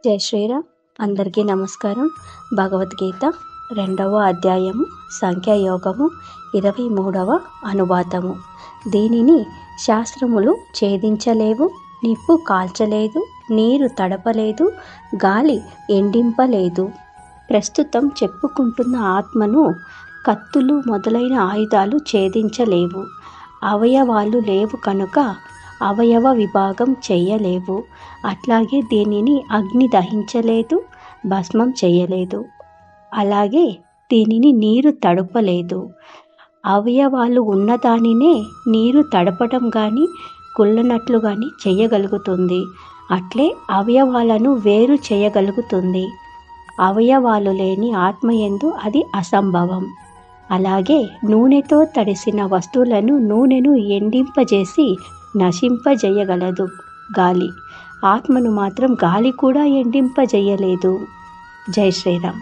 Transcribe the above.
జై శ్రీరామ్. అందరికీ నమస్కారం. భగవద్గీత 2వ అధ్యాయము సంఖ్యాయోగము 23వ అనువాదము. దీనిని శాస్త్రములు ఛేదించలేవు, నిప్పు కాల్చలేదు, నీరు తడపలేదు, గాలి ఎండింపలేదు. ప్రస్తుతం చెప్పుకుంటున్న ఆత్మను కత్తులు మొదలైన ఆయుధాలు ఛేదించలేవు. అవయవాలు లేవు కనుక అవయవ విభాగం చెయ్యలేవు. అట్లాగే దీనిని అగ్ని దహించలేదు, భస్మం చేయలేదు. అలాగే దీనిని నీరు తడపలేదు. అవయవాలు ఉన్నదానినే నీరు తడపడం కానీ కుళ్ళనట్లు కానీ చేయగలుగుతుంది. అట్లే అవయవాలను వేరు చేయగలుగుతుంది. అవయవాలు లేని ఆత్మయందు అది అసంభవం. అలాగే నూనెతో తడిసిన వస్తువులను నూనెను ఎండింపజేసి నశింపజేయగలదు గాలి. ఆత్మను మాత్రం గాలి కూడా ఎండింపజేయలేదు. జై శ్రీరామ్.